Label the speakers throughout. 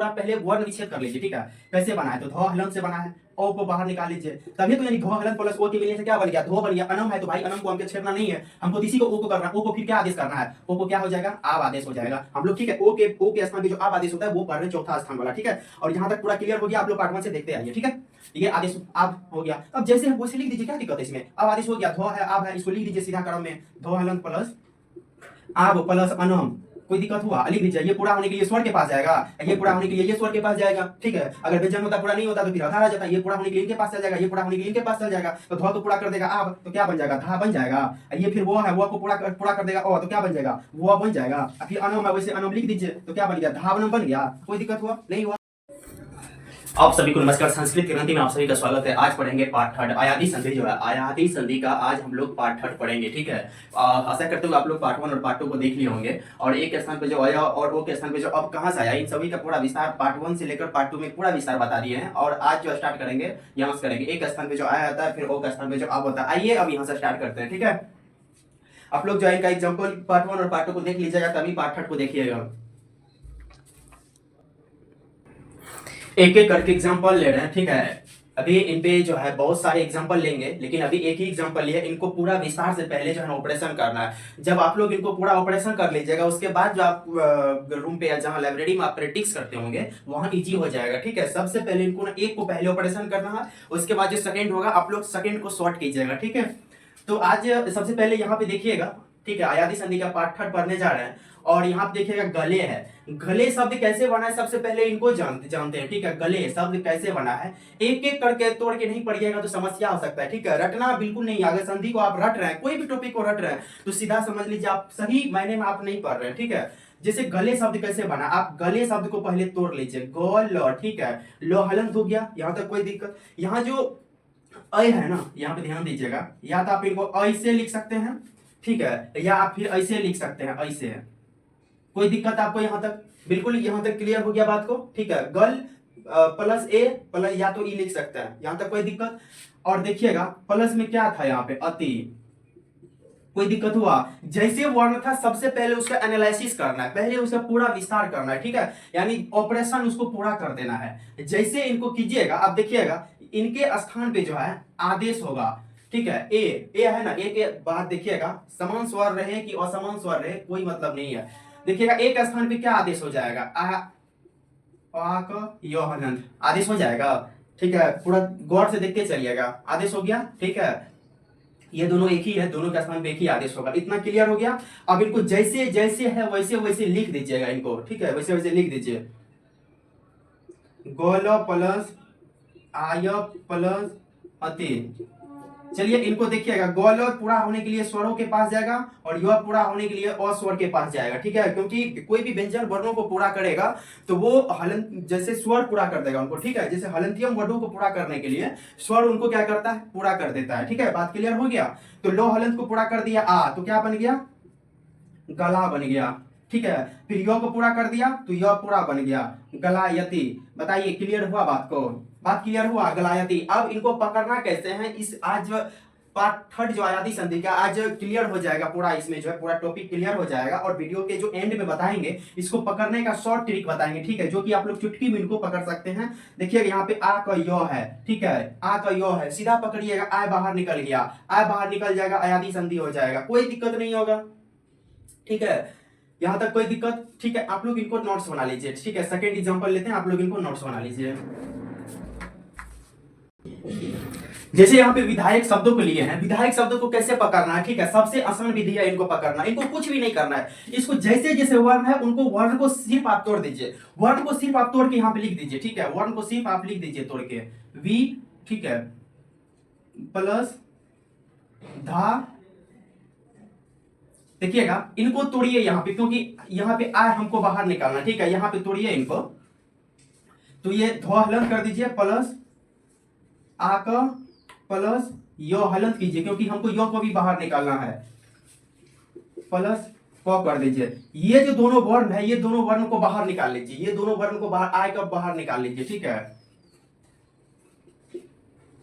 Speaker 1: पूरा पहले वर्ण विच्छेद कर लीजिए। ठीक है, कैसे बना है तो ध हलन से बना है, ओ को बाहर निकाल लीजिए, तभी तो यानी ध हलन प्लस ओ के मिलने से क्या बन गया, धो बन गया। अनम है तो भाई अनम को हमको छेड़ना नहीं है, हमको इसी को ओ को करना है। ओ को फिर क्या आदेश करना है, ओ को क्या हो जाएगा, आब आदेश हो जाएगा हम लोग। ठीक है, ओ के स्थान पे जो आब आदेश होता है वो पढ़ रहे चौथा स्थान वाला। ठीक है, और यहाँ तक पूरा क्लियर हो गया, आप लोग पार्ट 1 से देखते आइए। ठीक है, ये आदेश आब हो गया। अब जैसे हम वैसे लिख दीजिए, क्या दिक्कत है इसमें, अब आदेश हो गया, ध है आब है, इसको लिख दीजिए सीधा क्रम में, ध हलन प्लस आब प्लस अनम। कोई दिक्कत हुआ, लिख दीजिए। ये पूरा होने के लिए स्वर के पास जाएगा, ये पूरा होने के लिए ये स्वर के पास जाएगा। ठीक है, अगर व्यंजन होता पूरा नहीं होता तो फिर आधार आ जाता है। ये पूरा होने के लिए इनके पास चल जाएगा, ये पूरा होने के लिए इनके पास चल जाएगा, तो ध तो पूरा कर देगा आब, तो क्या बन जाएगा, धा बन जाएगा। ये फिर वो है, वो को पूरा कर देगा ओ, तो क्या बन जाएगा, वो बन जाएगा। फिर अनम है, वैसे अनम लिख दीजिए, तो क्या बन गया, धावनम बन गया। कोई दिक्कत हुआ, नहीं हुआ। आप सभी को नमस्कार, संस्कृत क्रांति में आप सभी का स्वागत है। आज पढ़ेंगे पार्ट 3 आयादी संधि जो है, आयादी संधि का आज हम लोग पार्ट 3 पढ़ेंगे। ठीक है, आशा करते हुए आप लोग पार्ट 1 और पार्ट 2 को देख लिए होंगे, और एक के स्थान पे जो आया और ओ के स्थान पे जो अब कहां से आया, इन सभी का पूरा विस्तार पार्ट 1 से लेकर पार्ट 2 में पूरा विस्तार बता दिए हैं। और आज जो स्टार्ट करेंगे यहाँ से करेंगे, एक स्थान पे जो आया होता है, फिर ओ के स्थान पे जो अब होता है। आइए अब यहाँ से स्टार्ट करते हैं। ठीक है, आप लोग जो है इनका एग्जाम्पल पार्ट 1 और पार्ट 2 को देख लीजिएगा, तभी पार्ट 3 को देखिएगा। एक एक करके एग्जांपल ले रहे हैं। ठीक है, अभी इन पे जो है बहुत सारे एग्जांपल लेंगे, लेकिन अभी एक ही एग्जांपल लिया। इनको पूरा विस्तार से पहले जो है ऑपरेशन करना है। जब आप लोग इनको पूरा ऑपरेशन कर लीजिएगा, उसके बाद जो आप रूम पे या जहां लाइब्रेरी में आप प्रैक्टिस करते होंगे वहां इजी हो जाएगा। ठीक है, सबसे पहले इनको ना एक को पहले ऑपरेशन करना है, उसके बाद जो सेकंड होगा आप लोग सेकंड को शॉर्ट कीजिएगा। ठीक है, तो आज सबसे पहले यहाँ पे देखिएगा। ठीक है, आयादी संधि का पार्ट 3 पढ़ने जा रहे हैं, और यहाँ पे देखिएगा गले है। गले शब्द कैसे बना है, सबसे पहले इनको जानते हैं। ठीक है, गले शब्द कैसे बना है, एक एक करके तोड़ के नहीं पढ़िएगा तो समस्या हो सकता है। ठीक है, रटना बिल्कुल नहीं। अगर संधि को आप रट रहे हैं, कोई भी टॉपिक को रट रहे हैं, तो सीधा समझ लीजिए आप सही मायने में आप नहीं पढ़ रहे हैं। ठीक है, जैसे गले शब्द कैसे बना, आप गले शब्द को पहले तोड़ लीजिए, गो। ठीक है, लो हलंत हो गया, यहाँ तक कोई दिक्कत। यहाँ जो अय है ना, यहाँ पे ध्यान दीजिएगा, या तो आप इनको ऐसे लिख सकते हैं, ठीक है, या आप फिर ऐसे लिख सकते हैं, ऐसे। कोई दिक्कत आपको यहाँ तक, बिल्कुल यहाँ तक क्लियर हो गया बात को। ठीक है, गल प्लस ए प्लस या तो ई लिख सकते हैं, यहाँ तक कोई दिक्कत। और देखिएगा प्लस में क्या था, यहाँ पे अति। कोई दिक्कत हुआ, जैसे वर्ण था सबसे पहले उसका एनालिसिस करना है, पहले उसका पूरा विस्तार करना है। ठीक है, यानी ऑपरेशन उसको पूरा कर देना है। जैसे इनको कीजिएगा, अब देखिएगा इनके स्थान पे जो है आदेश होगा। ठीक है, ए है ना, ए के बाद देखिएगा समान स्वर रहे कि असमान स्वर रहे कोई मतलब नहीं है। देखिएगा एक स्थान पे क्या आदेश हो जाएगा, आदेश हो जाएगा। ठीक है, पूरा गौर से देखते चलिएगा, आदेश हो गया। ठीक है, ये दोनों एक ही है, दोनों के स्थान पे एक ही आदेश होगा। इतना क्लियर हो गया। अब इनको जैसे जैसे है वैसे वैसे लिख दीजिएगा इनको। ठीक है, वैसे वैसे लिख दीजिए, गोल प्लस आय प्लस अति। चलिए इनको देखिएगा, गोल पूरा होने के लिए स्वरों के पास जाएगा, और यह पूरा होने के लिए अस्वर के पास जाएगा। ठीक है, क्योंकि कोई भी व्यंजन वर्णों को पूरा करेगा तो वो हलन जैसे स्वर पूरा कर देगा उनको। ठीक है, जैसे हलंतियम वर्णों को पूरा करने के लिए स्वर उनको क्या करता है, पूरा कर देता है। ठीक है, बात क्लियर हो गया। तो लो हलंत को पूरा कर दिया आ, तो क्या बन गया, गला बन गया। ठीक है, फिर यो को पूरा कर दिया तो यह पूरा बन गया, गलायति। बताइए क्लियर हुआ बात को, बात क्लियर हुआ, गलायति। अब इनको पकड़ना कैसे है, इस आज पार्ट 3 जो आयादी संधि का आज क्लियर हो जाएगा पूरा, इसमें जो है पूरा टॉपिक क्लियर हो जाएगा, और वीडियो के जो एंड में बताएंगे इसको पकड़ने का शॉर्ट ट्रिक बताएंगे। ठीक है, जो कि आप लोग चुटकी में इनको पकड़ सकते हैं। देखिए यहाँ पे आ का यो है। ठीक है, आ का यो है, सीधा पकड़िएगा, आ बाहर निकल गया, आ बाहर निकल जाएगा, आयादी संधि हो जाएगा, कोई दिक्कत नहीं होगा। ठीक है, यहां तक कोई दिक्कत। ठीक है, आप लोग इनको नोट्स बना लीजिए। ठीक है, सेकंड एग्जांपल लेते हैं, आप लोग इनको नोट्स बना लीजिए। जैसे यहाँ पे विधायक शब्दों को लिए हैं, विधायक शब्दों को कैसे पकड़ना है। ठीक है, सबसे आसान विधि है इनको पकड़ना, इनको कुछ भी नहीं करना है। इसको जैसे जैसे वर्ण है उनको वर्ण को सिर्फ आप तोड़ दीजिए, वर्ण को सिर्फ आप तोड़ के यहाँ पे लिख दीजिए। ठीक है, वर्ण को सिर्फ आप लिख दीजिए तोड़ के, वी। ठीक है, प्लस धा। देखिएगा इनको तोड़िए यहाँ पे, क्योंकि यहाँ पे आ हमको बाहर निकालना। ठीक है, यहाँ पे तोड़िए इनको, तो ये ध हलन कर दीजिए, प्लस आ का प्लस यो हलंत कीजिए, क्योंकि हमको यो को भी बाहर निकालना है, प्लस क कर दीजिए। ये जो दोनों वर्ण है, ये दोनों वर्ण को बाहर निकाल लीजिए, ये दोनों वर्ण को बाहर, आ का बाहर निकाल लीजिए। ठीक है,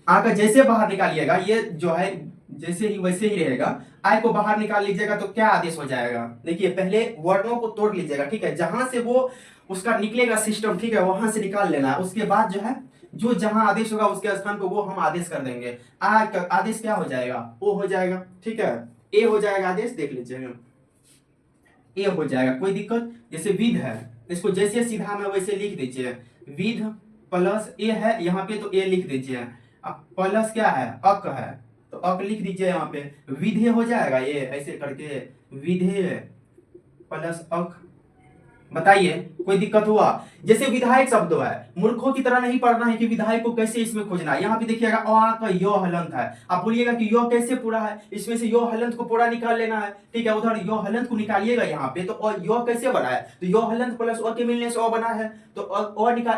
Speaker 1: आ का जैसे बाहर निकालिएगा, ये जो है जैसे ही वैसे ही रहेगा। आय को बाहर निकाल लीजिएगा तो क्या आदेश हो जाएगा, देखिए पहले वर्णों को तोड़ लीजिएगा, ठीक है, जहां से वो उसका निकलेगा सिस्टम, ठीक है, वहां से निकाल लेना है। उसके बाद जो है जो जहां आदेश होगा उसके स्थान पे वो हम आदेश कर देंगे। आ का आदेश क्या हो जाएगा, ओ हो जाएगा, ठीक है, ए हो जाएगा आदेश, देख लीजिएगा ए हो जाएगा, कोई दिक्कत। जैसे विध है, इसको जैसे सीधा में वैसे लिख दीजिए, विध प्लस ए है यहाँ पे तो ए लिख दीजिए, अब प्लस क्या है अक है तो अक लिख दीजिए यहाँ पे, विधेय हो जाएगा ये ऐसे करके, विधेय प्लस अक। बताइए कोई दिक्कत हुआ। जैसे विधायक शब्द है, मूर्खों की तरह नहीं पढ़ना है कि विधायक को कैसे इसमें खोजना है। यहाँ पे देखिएगा अ का यो हलंत है, आप बोलिएगा कि यो कैसे पूरा है, इसमें से यो हलंत को पूरा निकाल लेना है, ठीक है, उधर यो हलंत को निकालिएगा यहाँ पे तो यो कैसे बना है, तो यो हलंत प्लस ओ के मिलने से ओ बना है, तो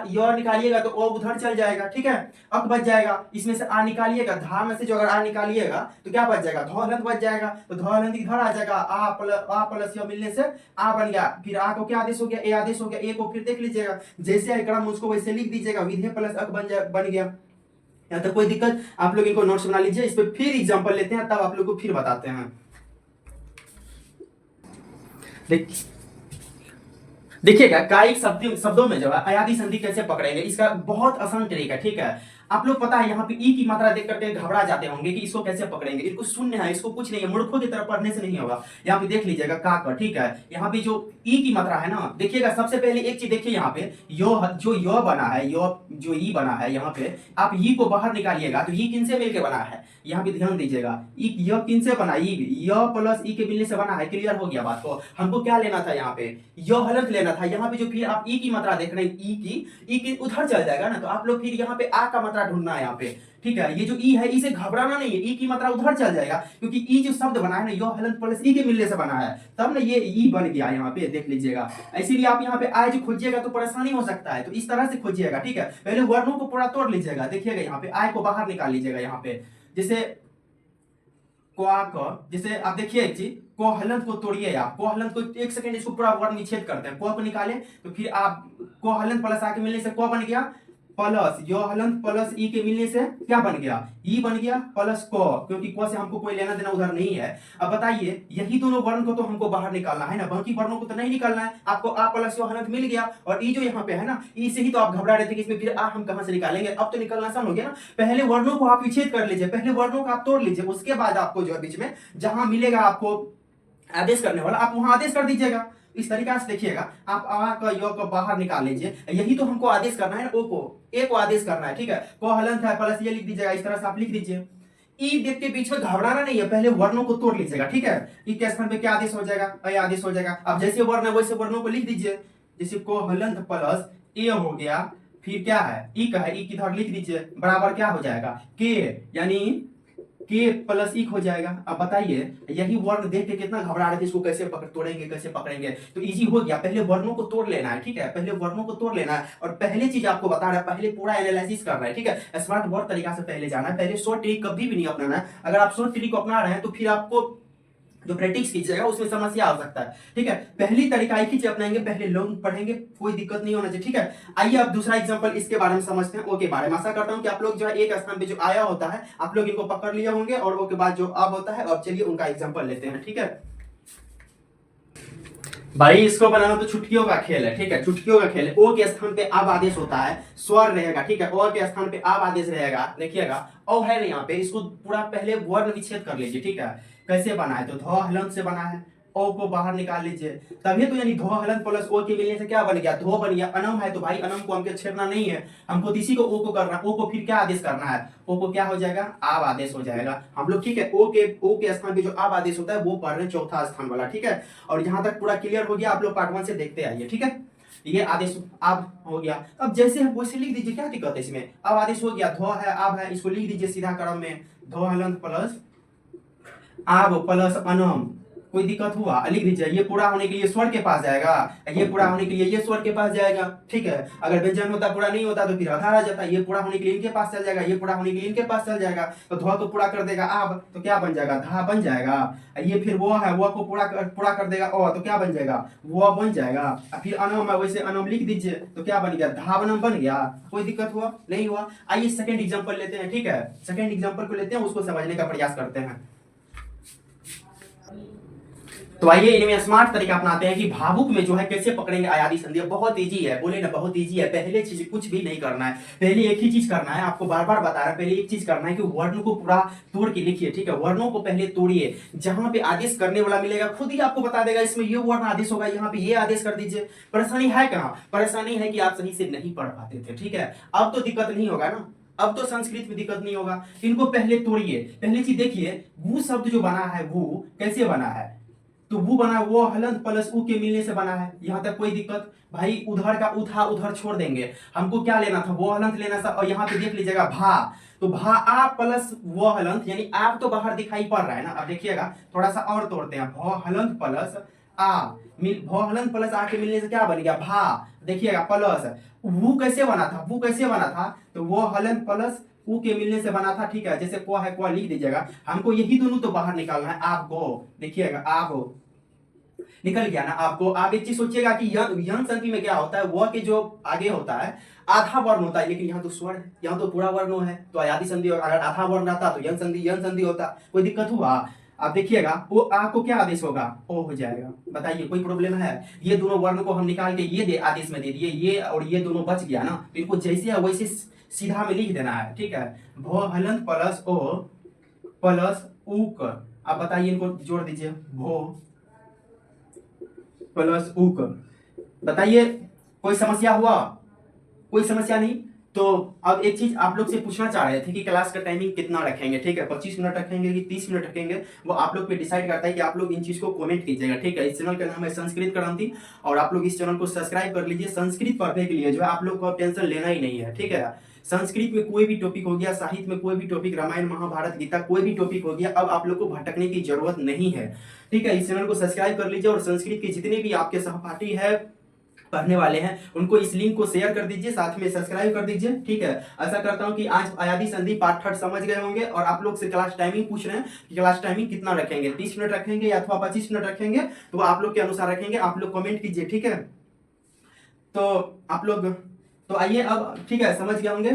Speaker 1: यो निकालिएगा तो ओ उधर चल जाएगा, ठीक है, अक बच जाएगा। इसमें से आ निकालिएगा, धा में से जो अगर आ निकालिएगा तो क्या बच जाएगा, धो हलंत बच जाएगा, तो धो हलंत इधर आ जाएगा, आ प्लस यो मिलने से आ बन गया। फिर आ को क्या आदेश हो गया, ए आदेश हो गया, ए को फिर देख लीजिएगा जैसे है क्रम उसको वैसे लिख दीजिएगा, विधेय प्लस अक बन गया। यहाँ तक कोई दिक्कत, आप लोग इनको नोट्स बना लीजिए, इस पे फिर एग्जांपल लेते हैं तब आप लोग को फिर बताते हैं। देखिएगा कायिक शब्दों में जो है अयादी संधि कैसे पकड़ेंगे, इसका बहुत आसान तरीका, ठीक है। आप लोग पता है यहाँ पे ई की मात्रा देख करके घबरा जाते होंगे कि इसको कैसे पकड़ेंगे, इसको शून्य है, इसको कुछ नहीं है, मूर्खों की तरफ पढ़ने से नहीं होगा। यहाँ पे देख लीजिएगा का, ठीक है, यहाँ पे जो ई की मात्रा है ना, देखिएगा सबसे पहले एक चीज देखिए यहाँ पे यो बना है, जो ई बना है, यहाँ पे आप ई को बाहर निकालिएगा तो ई किन से मिलकर बना है, यहाँ पे ध्यान दीजिएगा यह किन से बना, यह प्लस ई के मिलने से बना है। क्लियर हो गया बात को, हमको क्या लेना था यहाँ पे, यह हलंत लेना था। यहाँ पे जो फिर आप ई की मात्रा देख रहे हैं, ई की उधर चल जाएगा ना, तो आप लोग फिर यहाँ पे आ का मात्रा ढूंढना है यहाँ पे, ठीक है। ये जो ई है इसे घबराना नहीं है, ई की मात्रा उधर चल जाएगा क्योंकि ई जो शब्द बना है ना यह हलंत प्लस ई के मिलने से बना है, तब ना ये ई बन गया यहाँ पे, देख लीजिएगा। इसीलिए आप यहाँ पे आय जो खोजिएगा तो परेशानी हो सकता है, तो इस तरह से खोजिएगा, ठीक है। पहले वर्णों को पूरा तोड़ लीजिएगा, देखिएगा यहाँ पे आय को बाहर निकाल लीजिएगा यहाँ पे, जैसे जैसे आप देखिए एक चीज, को हलंत को तोड़िए, आप को हलंत को एक सेकंड इसको पूरा वर्ण विच्छेद करते हैं, को निकाले तो फिर आप को हलंत प्लस आ के मिलने से को बन गया, प्लस यो हलंत प्लस ई के मिलने से क्या बन गया, ई बन गया प्लस को, क्योंकि को से हमको कोई लेना देना उधर नहीं है। अब बताइए यही दोनों वर्ण को तो हमको बाहर निकालना है ना, बाकी वर्णों को तो नहीं निकालना है। आपको आ प्लस यो हलंत मिल गया और ई जो यहाँ पे है ना, ई से ही तो आप घबरा रहे थे कि इसमें फिर आ हम कहां से निकालेंगे, अब तो निकालना आसान हो गया ना। पहले वर्णों को आप विच्छेद कर लीजिए, पहले वर्णों को आप तोड़ लीजिए, उसके बाद आपको जो है बीच में जहां मिलेगा आपको आदेश करने वाला आप वहां आदेश कर दीजिएगा। इस तरीका से देखिएगा, आप आ का यो को बाहर निकाल लीजिए, यही तो हमको आदेश करना है ना, ओ को ए को आदेश करना है, ठीक है। को हलंत है प्लस ये लिख दीजिएगा, इस तरह से आप लिख दीजिए। ई देख के बीच में घबराना नहीं है, पहले वर्णों को तोड़ लीजिएगा, ठीक है। ई के स्थान पे क्या आदेश हो जाएगा, अय आदेश हो जाएगा। अब जैसे वर्ण है वैसे वर्णों को लिख दीजिए, जैसे को हलंत प्लस ए हो गया, फिर क्या है ई का है, ई किधर लिख दीजिए, बराबर क्या हो जाएगा के, यानी के प्लस ई हो जाएगा। अब बताइए यही वर्ण देख के कितना घबरा रहे थे, इसको कैसे तोड़ेंगे कैसे पकड़ेंगे, तो इजी हो गया। पहले वर्णों को तोड़ लेना है, ठीक है, पहले वर्णों को तोड़ लेना है और पहले चीज आपको बता रहा है, पहले पूरा एनालिसिस करना है, ठीक है। स्मार्ट वर्क तरीका से पहले जाना है, पहले शॉर्ट ट्रिक कभी भी नहीं अपनाना है। अगर आप शॉर्ट ट्रिक को अपना रहे हैं तो फिर आपको जो प्रैक्टिस कीजिएगा उसमें समस्या आ सकता है, ठीक है। पहली तरीका एक ही चीज अपनाएंगे, पहले लॉन्ग पढ़ेंगे, कोई दिक्कत नहीं होना चाहिए, ठीक है। आइए अब दूसरा एग्जांपल इसके बारे में समझते हैं, ओ के बारे में। आशा करता हूं कि आप लोग जो है एक स्थान पे जो आया होता है आप लोग इनको पकड़ लिए होंगे, और ओ के बाद जो अब होता है, अब चलिए उनका एग्जांपल लेते हैं, ठीक है भाई। इसको बनाना तो चुटकियों का खेल है, ठीक है, चुटकियों का खेल है। ओ के स्थान पे अब आदेश होता है, स्वर रहेगा, ठीक है, ओ के स्थान पे अब आदेश रहेगा। देखिएगा ओ है ना यहाँ पे, इसको पूरा पहले वर्ण विच्छेद कर लीजिए, ठीक है। कैसे बना है, तो धो हलंत से बना है, ओ को बाहर निकाल लीजिए, तभी तो यानी धो हलंत प्लस ओ के मिलने से क्या बन गया, धो बन गया। अनम है तो भाई अनम को हमको छेड़ना नहीं है, हमको इसी को ओ को करना, ओ को फिर क्या आदेश करना है, ओ को क्या हो जाएगा, आब आदेश हो जाएगा हम लोग, ठीक है। ओ के स्थान पे जो आब आदेश होता है वो पढ़ रहे चौथा स्थान वाला, ठीक है। और यहाँ तक पूरा क्लियर हो गया, आप लोग पार्ट 1 से देखते आइए, ठीक है। ये आदेश अब हो गया, अब जैसे है वैसे लिख दीजिए, क्या दिक्कत है इसमें। अब आदेश हो गया, धो है अब है, इसको लिख दीजिए सीधा क्रम में, धो हलंत प्लस आब प्लस अनम, कोई दिक्कत हुआ? लिख दीजिए। ये पूरा होने के लिए स्वर के पास जाएगा, ये पूरा होने के लिए ये स्वर के पास जाएगा, ठीक है। अगर व्यंजन होता पूरा नहीं होता तो फिर आधार आ जाता। ये पूरा होने के लिए इनके पास चल जाएगा, ये पूरा होने के लिए इनके पास चल जाएगा, तो ध्वा को पूरा कर देगा आब, तो क्या बन जाएगा? धा बन जाएगा। ये फिर वो है, वो को पूरा कर देगा ओ, तो क्या बन जाएगा? वो बन जाएगा। फिर अनम है, वैसे अनम लिख दीजिए, तो क्या बन गया? धावनम बन गया। कोई दिक्कत हुआ? नहीं हुआ। आइए सेकंड एग्जांपल लेते हैं, ठीक है। सेकंड एग्जांपल को लेते हैं, उसको समझने का प्रयास करते हैं। तो आइए इनमें स्मार्ट तरीका अपनाते हैं कि भावुक में जो है कैसे पकड़ेंगे अयादी संधि। बहुत इजी है, बोले ना बहुत इजी है। पहले चीज कुछ भी नहीं करना है, पहले एक ही चीज करना है, आपको बार बार बता रहा है। पहले एक चीज करना है कि वर्ण को पूरा तोड़ के लिखिए, ठीक है। वर्णों को पहले तोड़िए, जहां पे आदेश करने वाला मिलेगा खुद ही आपको बता देगा इसमें ये वर्ण आदेश होगा, यहाँ पे ये आदेश कर दीजिए। परेशानी है कहाँ? परेशानी है कि आप सही से नहीं पढ़ पाते थे, ठीक है। अब तो दिक्कत नहीं होगा ना, अब तो संस्कृत में दिक्कत नहीं होगा। इनको पहले तोड़िए। पहली चीज देखिए, वो शब्द जो बना है वो कैसे बना है? तो वो बना, वो हलंत प्लस उ के मिलने से बना है। यहां तक कोई दिक्कत? भाई उधर का उ था, उधर छोड़ देंगे। हमको क्या लेना था? वो हलंत लेना था। और यहाँ पे देख लीजिएगा भा, तो भा आ प्लस वो हलंत, यानी आप तो बाहर दिखाई पड़ रहा है ना। अब देखिएगा थोड़ा सा और तोड़ते हैं। भौ हलंत प्लस आ, भौ हलंत प्लस आ के मिलने से क्या बन गया? भा। देखिएगा प्लस वो कैसे बना था? वो कैसे बना था? तो वो हलंत प्लस उ के मिलने से बना था, ठीक है। जैसे को है को लिख दीजिएगा। हमको यही दोनों तो बाहर निकालना है। आपको देखिएगा, आप निकल गया ना आपको। आप एक चीज सोचिएगा कि यंग संधि में क्या होता है, वह के जो आगे होता है आधा वर्ण होता है, लेकिन यहाँ तो स्वर है, यहाँ तो पूरा वर्ण है। तो अयादी संधि, और अगर आधा वर्ण रहता तो यंग संधि होता। कोई दिक्कत हुआ? आप देखिएगा वो आ को क्या आदेश होगा? ओ हो जाएगा। बताइए कोई प्रॉब्लम है? ये दोनों वर्ण को हम निकाल के ये आदेश में दे दिए, ये और ये दोनों बच गया ना। तो इनको जैसे है वैसे सीधा में लिख देना है, ठीक है। भो हलंत प्लस ओ प्लस उक। आप बताइए, इनको जोड़ दीजिए। भो प्लस उक। बताइए कोई समस्या हुआ? कोई समस्या नहीं। तो अब एक चीज आप लोग से पूछना चाह रहे थे कि क्लास का टाइमिंग कितना रखेंगे, ठीक है। 25 मिनट रखेंगे कि 30 मिनट रखेंगे, वो आप लोग पे डिसाइड करता है कि आप लोग इन चीज को कमेंट कीजिएगा, ठीक है। इस चैनल का नाम है संस्कृत क्रांति, और आप लोग इस चैनल को सब्सक्राइब कर लीजिए। संस्कृत पढ़ने के लिए जो है आप लोग को टेंशन लेना ही नहीं है, ठीक है। संस्कृत में कोई भी टॉपिक हो गया, साहित्य में कोई भी टॉपिक, रामायण महाभारत गीता कोई भी टॉपिक हो गया, अब आप लोग को भटकने की जरूरत नहीं है, ठीक है। इस चैनल को सब्सक्राइब कर लीजिए, और संस्कृत के जितने भी आपके सहपाठी है, पढ़ने वाले हैं, उनको इस लिंक को शेयर कर दीजिए, साथ में सब्सक्राइब कर दीजिए, ठीक है। आशा करता हूं कि आज अयादी संधि पार्ट 3 समझ गए होंगे। और आप लोग से क्लास टाइमिंग पूछ रहे हैं कि क्लास टाइमिंग कितना रखेंगे, 30 मिनट रखेंगे या अथवा 25 मिनट रखेंगे, तो आप लोग के अनुसार रखेंगे। आप लोग कमेंट कीजिए, ठीक है। तो आप लोग, तो आइए अब, ठीक है, समझ गए होंगे।